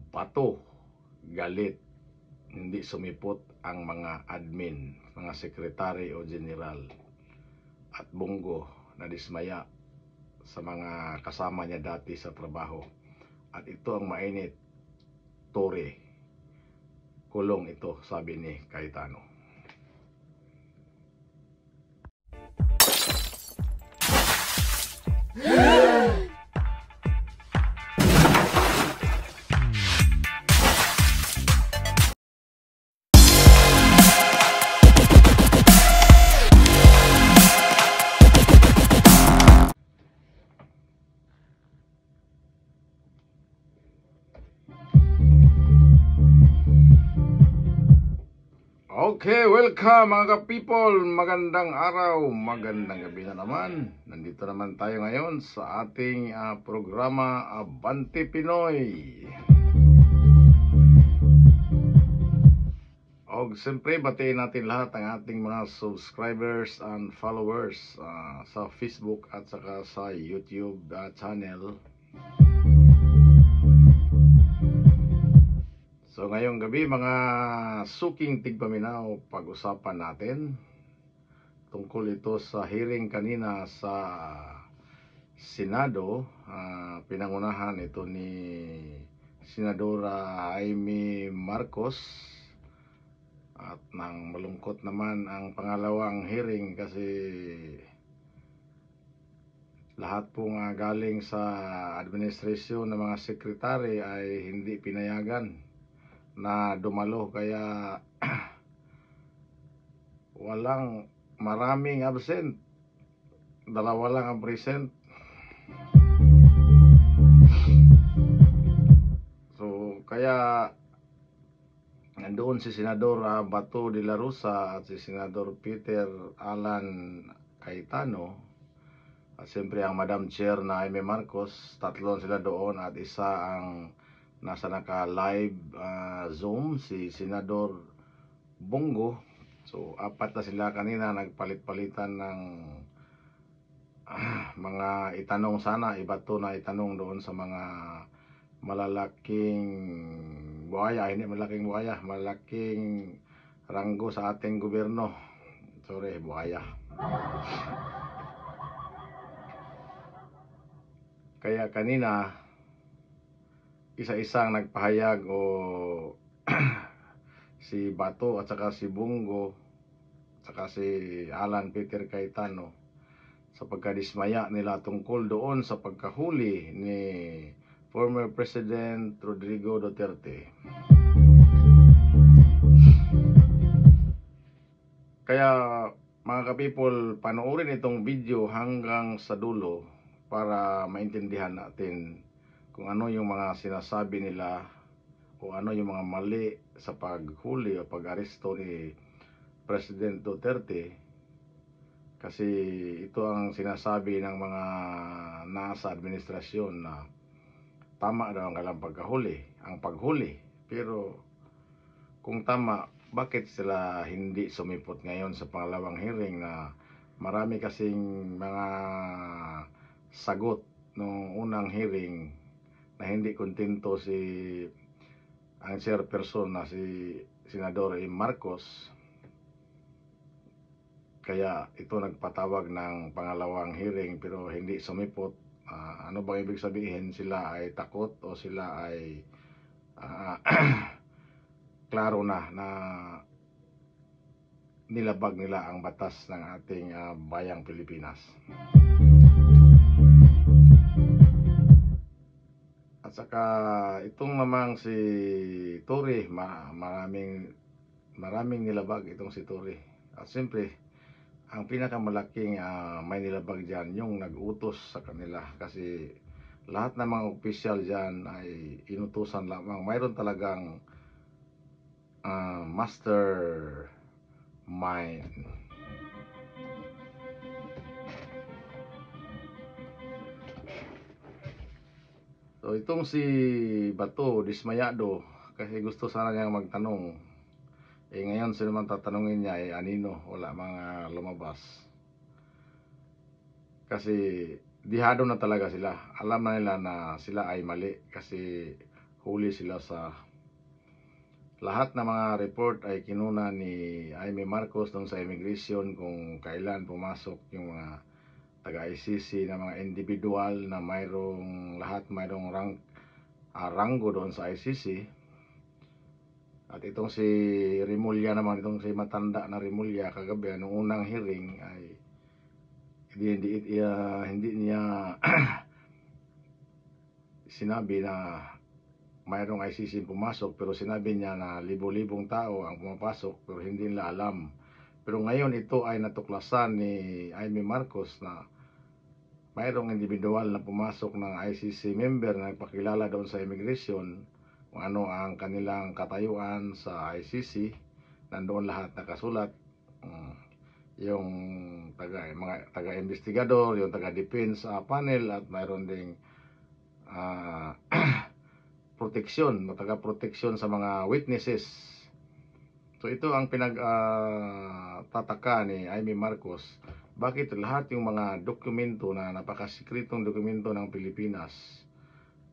Bato, galit, hindi sumipot ang mga admin, mga sekretary o general. At Bongo na dismaya sa mga kasama niya dati sa trabaho. At ito ang mainit, Tore, kulong ito, sabi ni Cayetano. Okay, welcome mga ka-people. Magandang araw, magandang gabi na naman. Nandito naman tayo ngayon sa ating programa Abante Pinoy. O siyempre, batiin natin lahat ang ating mga subscribers and followers sa Facebook at saka sa YouTube channel. So ngayong gabi mga suking tigpaminaw, pag-usapan natin tungkol ito sa hearing kanina sa Senado. Pinangunahan ito ni Senadora Amy Marcos. At nang malungkot naman ang pangalawang hearing kasi lahat pong galing sa administrasyon ng mga sekretary ay hindi pinayagan na dumalo, kaya maraming absent, dalawa lang ang present. So kaya nandoon si Senador Bato de la Rosa at si Senador Peter Alan Cayetano at siyempre ang Madam Chair na Amy Marcos. Tatlo sila doon at isa ang nasa naka-live Zoom, si Senador Bongo. So apat na sila kanina, nagpalit-palitan ng mga itanong. Sana ibato na itanong doon sa mga malalaking buhaya, hindi malaking buhaya, malaking ranggo sa ating gobyerno. Sorry, buhaya. Kaya kanina isa-isang nagpahayag o si Bato at saka si Bongo at saka si Alan Peter Cayetano sa pagkadismaya nila tungkol doon sa pagkahuli ni former President Rodrigo Duterte. Kaya mga ka-people, panoorin itong video hanggang sa dulo para maintindihan natin kung ano yung mga sinasabi nila o ano yung mga mali sa paghuli o pag-aresto ni President Duterte. Kasi ito ang sinasabi ng mga nasa administrasyon na tama daw ang kailang paghuli. Pero kung tama, bakit sila hindi sumipot ngayon sa pangalawang hearing na marami kasing mga sagot nung unang hearing na hindi kontento ang chairperson na si Senador Marcos. Kaya ito nagpatawag ng pangalawang hearing pero hindi sumipot. Ano bang ibig sabihin? Sila ay takot o sila ay klaro na nilabag nila ang batas ng ating bayang Pilipinas. At saka itong namang si Tore, maraming nilabag itong si Tore. At siyempre, ang pinakamalaking may nilabag dyan yung nag-utos sa kanila, kasi lahat ng mga opisyal dyan ay inutusan lamang. Mayroon talagang master mind. So itong si Bato dismayado kasi gusto sana niyang magtanong. Ngayon sino man tatanungin niya anino, wala mga lumabas. Kasi dihado na talaga sila. Alam na nila na sila ay mali kasi huli sila sa lahat ng mga report ay kinuna ni Jaime Marcos doon sa immigration kung kailan pumasok yung mga taga-ICC na mga individual na mayroong ranggo doon sa ICC. At itong si Remulla naman, itong si matanda na Remulla kagabi, nung unang hearing ay hindi niya sinabi na mayroong ICC pumasok, pero sinabi niya na libo-libong tao ang pumapasok pero hindi nila alam. Pero ngayon ito ay natuklasan ni Jaime Marcos na mayroong individual na pumasok ng ICC member na nagpakilala doon sa immigration kung ano ang kanilang katayuan sa ICC. Nandoon lahat nakasulat, yung mga taga-investigador, yung taga-defense panel, at mayroon ding taga-proteksyon sa mga witnesses. So ito ang tataka ni Jaime Marcos. Bakit lahat yung mga dokumento na napakasikretong dokumento ng Pilipinas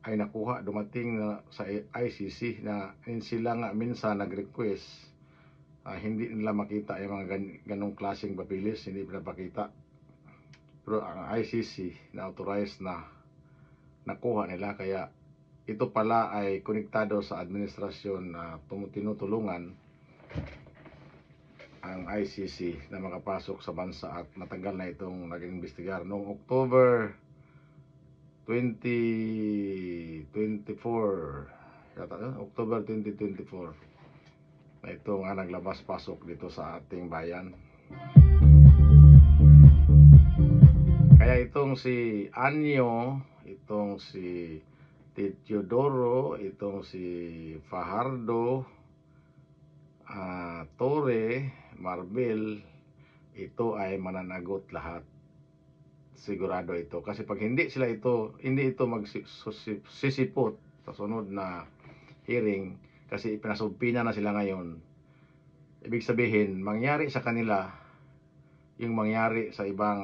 ay nakuha, dumating na sa ICC, na sila nga minsan nag-request, hindi nila makita yung mga ganong klaseng papilis, hindi pinapakita. Pero ang ICC na authorized na nakuha nila, kaya ito pala ay konektado sa administrasyon na tinutulungan ang ICC na makapasok sa bansa, at matagal na itong nag-investigar. Noong October 2024 yata, October 2024 na ito nga naglabas-pasok dito sa ating bayan. Kaya itong si Anyo, itong si Teodoro, itong si Fajardo, Torre, Marbel, ito ay mananagot lahat. Sigurado ito. Kasi pag hindi ito magsisipot sa sunod na hearing, kasi pinasumpina na sila ngayon, ibig sabihin, mangyari sa kanila yung mangyari sa ibang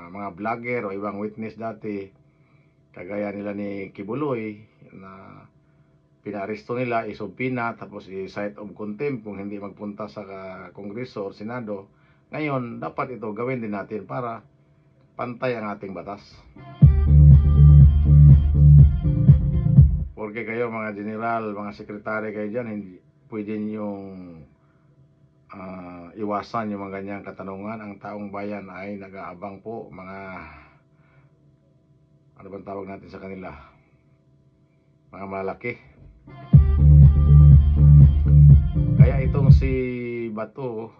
mga vlogger o ibang witness dati, kagaya nila ni Kibuloy, na pinaaresto nila, isumpina, tapos i-cite of contempt kung hindi magpunta sa Kongreso o Senado. Ngayon, dapat ito gawin din natin para pantay ang ating batas. Porque kayo mga general, mga sekretary kayo dyan, hindi pwede yung iwasan yung mga ganyang katanungan. Ang taong bayan ay nag-aabang po, mga ano bang tawag natin sa kanila, mga malaki. Kaya itong si Bato,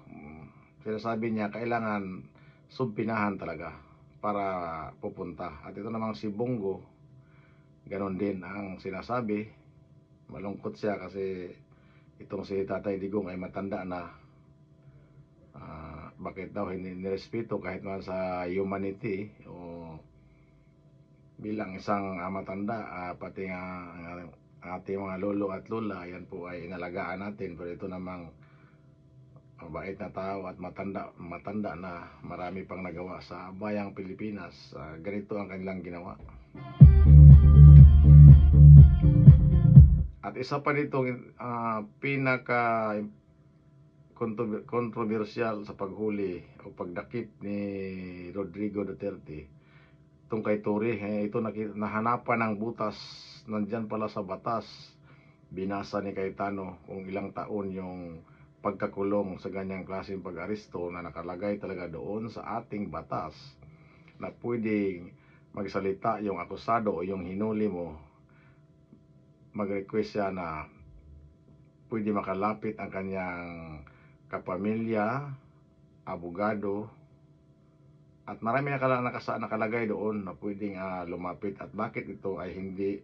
sinasabi niya kailangan sumpinahan talaga para pupunta. At ito namang si Bongo, ganon din ang sinasabi. Malungkot siya kasi itong si Tatay Digong ay matanda na. Bakit daw hindi nirespeto kahit man sa humanity, o bilang isang matanda, pati ang ating mga lolo at lola, yan po ay inalagaan natin. Pero ito namang mabait na tao at matanda na, marami pang nagawa sa bayang Pilipinas, ganito ang kanilang ginawa. At isa pa dito, pinaka kontrobersyal sa paghuli o pagdakip ni Rodrigo Duterte, itong kay Torre, ito nahanapan ng butas, nandyan pala sa batas, binasa ni Cayetano kung ilang taon yung pagkakulong sa ganyang klaseng pag-aresto, na nakalagay talaga doon sa ating batas na pwedeng magsalita yung akusado o yung hinuli mo, mag-request siya na pwede makalapit ang kanyang kapamilya, abogado, at marami nakalagay doon na pwedeng lumapit. At bakit ito ay hindi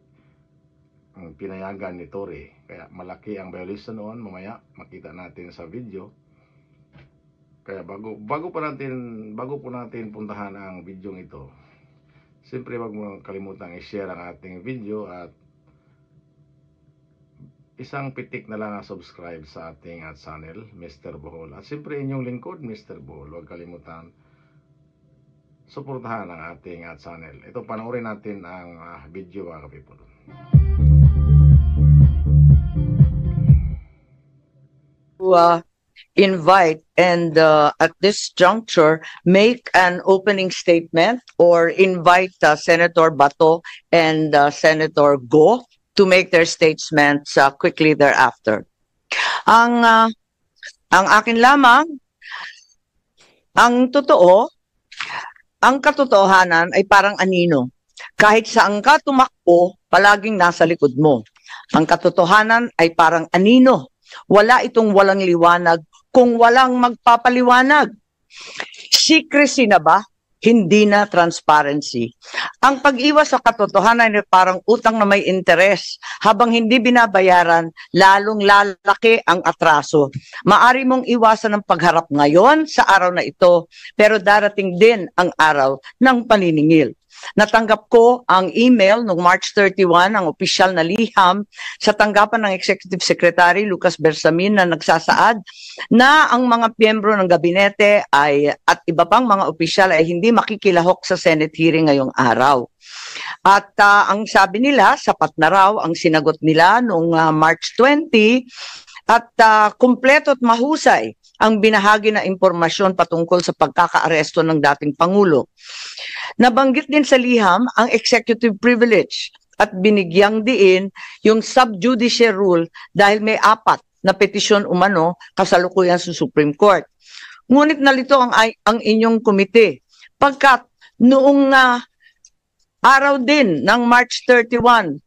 pinayagan ni Torre? Kaya malaki ang violation noon, mamaya makita natin sa video. Kaya bago po natin puntahan ang video ito, siyempre wag mo kalimutang i-share ang ating video at isang pitik na lang subscribe sa ating channel, Mr. Bohol. At siyempre inyong lingkod, Mr. Bohol, wag kalimutan suportahan ang ating channel. Ito, panoorin natin ang video, mga kapipol. invite and at this juncture make an opening statement or invite Senator Bato and Senator Go to make their statements quickly thereafter. Ang akin lamang, ang katotohanan ay parang anino. Kahit saan ka tumakbo, palaging nasa likod mo. Ang katotohanan ay parang anino. Wala itong walang liwanag kung walang magpapaliwanag. Secrecy na ba? Hindi na transparency. Ang pag-iwas sa katotohanan ay parang utang na may interes. Habang hindi binabayaran, lalong lalaki ang atraso. Maari mong iwasan ang pagharap ngayon sa araw na ito, pero darating din ang araw ng paniningil. Natanggap ko ang email noong March 31, ang opisyal na liham sa tanggapan ng Executive Secretary Lucas Bersamin na nagsasaad na ang mga miyembro ng gabinete at iba pang mga opisyal ay hindi makikilahok sa Senate hearing ngayong araw. At ang sabi nila, sapat na raw ang sinagot nila noong March 20 at kumpleto at mahusay ang binahagi na impormasyon patungkol sa pagkakaaresto ng dating Pangulo. Nabanggit din sa liham ang executive privilege at binigyang diin yung sub judice rule dahil may 4 na petisyon umano kasalukuyan sa Supreme Court. Ngunit nalito ang inyong komite pagkat noong araw din ng March 31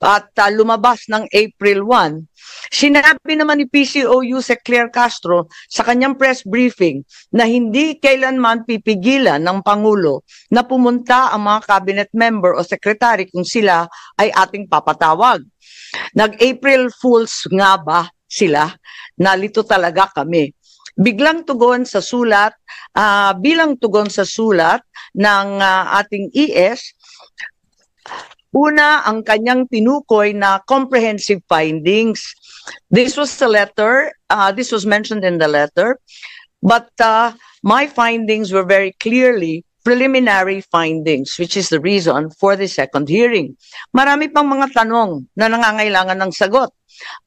at lumabas ng April 1, sinabi naman ni PCOU Sec Claire Castro sa kanyang press briefing na hindi kailanman pipigilan ng Pangulo na pumunta ang mga cabinet member o secretary kung sila ay ating papatawag. Nag-April Fools nga ba sila? Nalito talaga kami. Biglang tugon sa sulat, bilang tugon sa sulat ng ating ES, una, ang kanyang tinukoy na comprehensive findings. This was the letter, this was mentioned in the letter, but my findings were very clearly preliminary findings, which is the reason for the second hearing. Marami pang mga tanong na nangangailangan ng sagot.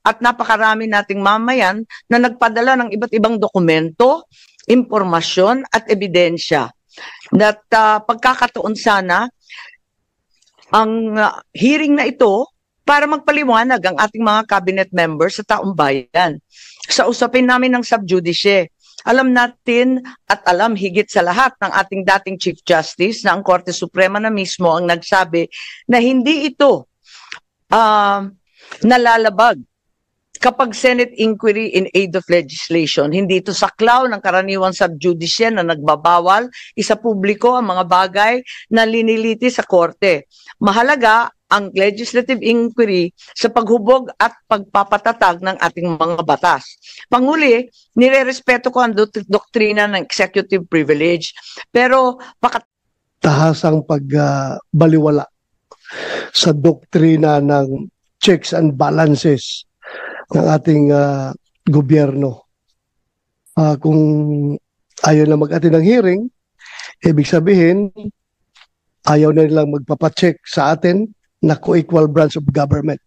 At napakarami nating mamayan na nagpadala ng iba't ibang dokumento, impormasyon at ebidensya. That pagkakataon sana, ang hearing na ito para magpaliwanag ang ating mga cabinet members sa taong bayan. Sa usapin namin ng subjudice, alam natin at alam higit sa lahat ng ating dating Chief Justice na ang Korte Suprema na mismo ang nagsabi na hindi ito nalalabag kapag Senate inquiry in aid of legislation. Hindi ito saklaw ng karaniwang subjudice na nagbabawal isa publiko ang mga bagay na liniliti sa korte. Mahalaga ang legislative inquiry sa paghubog at pagpapatatag ng ating mga batas. Panguli, nirerespeto ko ang doktrina ng executive privilege, pero tahasang pagbaliwala sa doktrina ng checks and balances ng ating gobyerno. Kung ayaw na mag-attend ng hearing, ibig sabihin, ayaw na nilang magpapacheck sa atin na co-equal branch of government.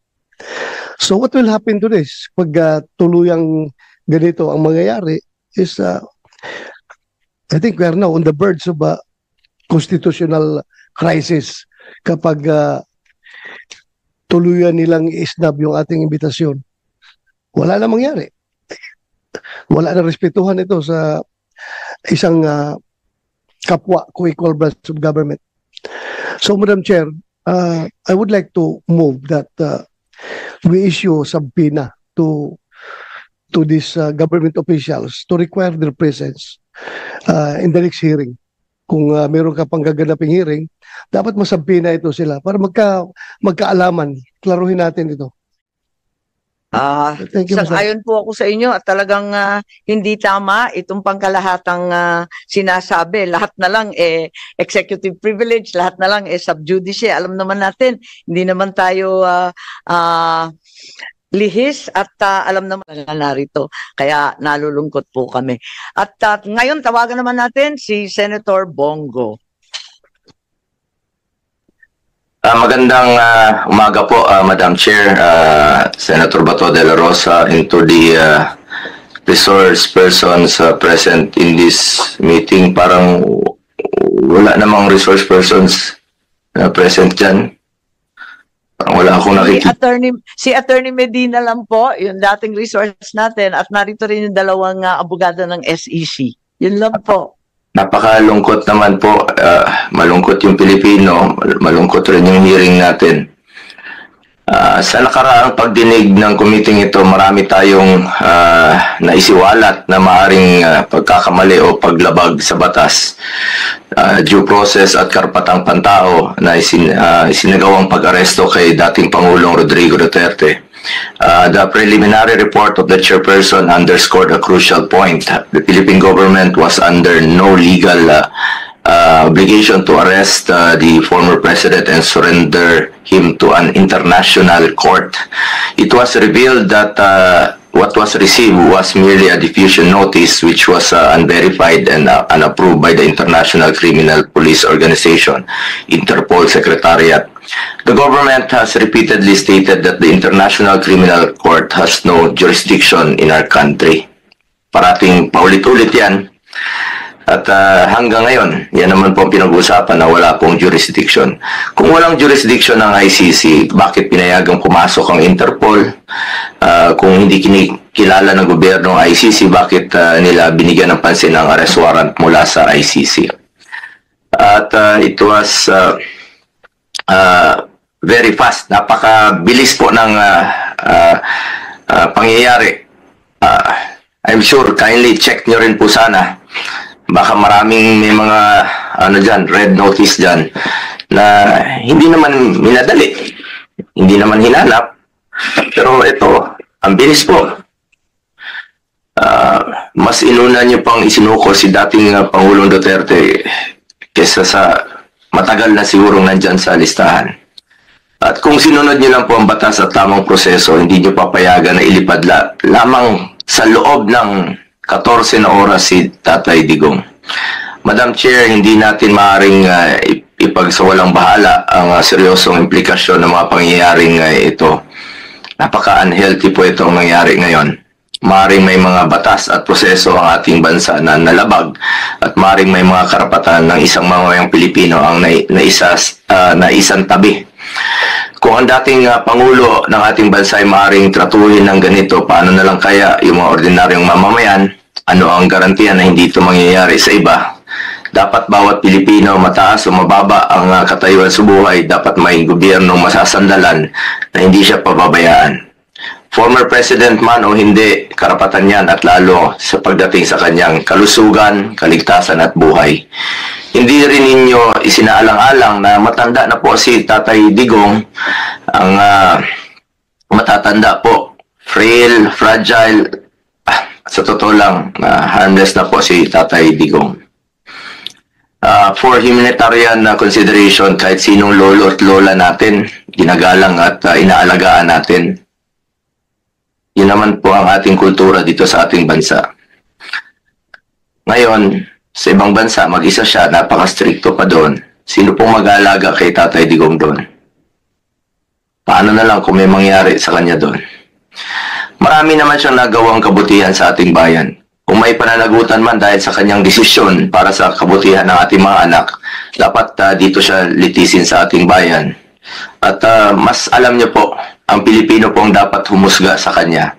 So what will happen to this? Pag tuluyang ganito ang mangyayari is, I think we are now on the verge of a constitutional crisis kapag tuluyan nilang isnab yung ating imbitasyon. Wala na mangyari. Wala na respetuhan ito sa isang kapwa co-equal branch of government. So, Madam Chair, I would like to move that we issue subpoena to these government officials to require their presence in the next hearing. Kung meron ka pang gaganaping hearing, dapat masubpoena ito sila para magkaalaman. Klaruhin natin ito. Sang-ayon po ako sa inyo at talagang hindi tama itong pangkalahatang sinasabi. Lahat na lang executive privilege, lahat na lang sub judice. Alam naman natin, hindi naman tayo lihis at alam naman na narito. Kaya nalulungkot po kami. At ngayon tawagan naman natin si Senator Bongo. Magandang umaga po, Madam Chair, Senator Bato de la Rosa, and to the resource persons present in this meeting. Parang wala namang resource persons na present dyan. Parang wala akong nakikita. Si Attorney Medina lang po, yung dating resource natin, at narito rin yung dalawang abogado ng SEC. Yun lang po. Napakalungkot naman po. Malungkot yung Pilipino, malungkot rin yung hearing natin. Sa nakaraang pagdinig ng committee ito, marami tayong naisiwalat na maaring pagkakamali o paglabag sa batas, due process at karapatang pantao na isinagawang pag-aresto kay dating Pangulong Rodrigo Duterte. The preliminary report of the chairperson underscored a crucial point. The Philippine government was under no legal obligation to arrest the former president and surrender him to an international court. It was revealed that what was received was merely a diffusion notice which was unverified and unapproved by the International Criminal Police Organization, Interpol Secretariat. The government has repeatedly stated that the International Criminal Court has no jurisdiction in our country. Parating paulit-ulit yan. At hanggang ngayon, yan naman po ang pinag-uusapan na wala pong jurisdiction. Kung walang jurisdiction ng ICC, bakit pinayagang pumasok ang Interpol? Kung hindi kinikilala ng gobyerno ng ICC, bakit nila binigyan ng pansin ang arrest warrant mula sa ICC? At it was very fast. Napakabilis po ng pangyayari. I'm sure, kindly check nyo rin po sana. Baka maraming may mga red notice dyan na hindi naman minadali, hindi naman hinanap, pero ito, ang bilis po. Mas inuna niyo pang isinuko si dating Pangulong Duterte kesa sa matagal na sigurong nandyan sa listahan. At kung sinunod niyo lang po ang batas at tamang proseso, hindi niyo papayagan na ilipad lamang sa loob ng 14 na oras si Tatay Digong. Madam Chair, hindi natin maaaring ipagsawalang bahala ang seryosong implikasyon ng mga pangyayaring ito. Napaka-unhealthy po itong nangyari ngayon. Maaaring may mga batas at proseso ang ating bansa na nalabag at maaaring may mga karapatan ng isang mamamayang Pilipino ang naisang tabi. Kung ang dating Pangulo ng ating bansa ay maaaring tratuhin ng ganito, paano na lang kaya yung mga ordinaryong mamamayan? Ano ang garantiya na hindi ito mangyayari sa iba? Dapat bawat Pilipino, mataas o mababa ang katayuan sa buhay, dapat may gobyernong masasandalan na hindi siya pababayaan. Former President man o hindi, karapatan yan at lalo sa pagdating sa kanyang kalusugan, kaligtasan at buhay. Hindi rin ninyo isinaalang-alang na matanda na po si Tatay Digong, ang matatanda po, frail, fragile, sa totoo lang, harmless na po si Tatay Digong. For humanitarian consideration, kahit sinong lolo at lola natin, ginagalang at inaalagaan natin. Yun naman po ang ating kultura dito sa ating bansa. Ngayon, sa ibang bansa, mag-isa siya, napaka-stricto pa doon. Sino pong mag-aalaga kay Tatay Digong doon? Paano na lang kung may mangyari sa kanya doon? Marami naman siyang nagawang kabutihan sa ating bayan. Kung may pananagutan man dahil sa kanyang desisyon para sa kabutihan ng ating mga anak, dapat dito siya litisin sa ating bayan. At mas alam niyo po, ang Pilipino po ang dapat humusga sa kanya.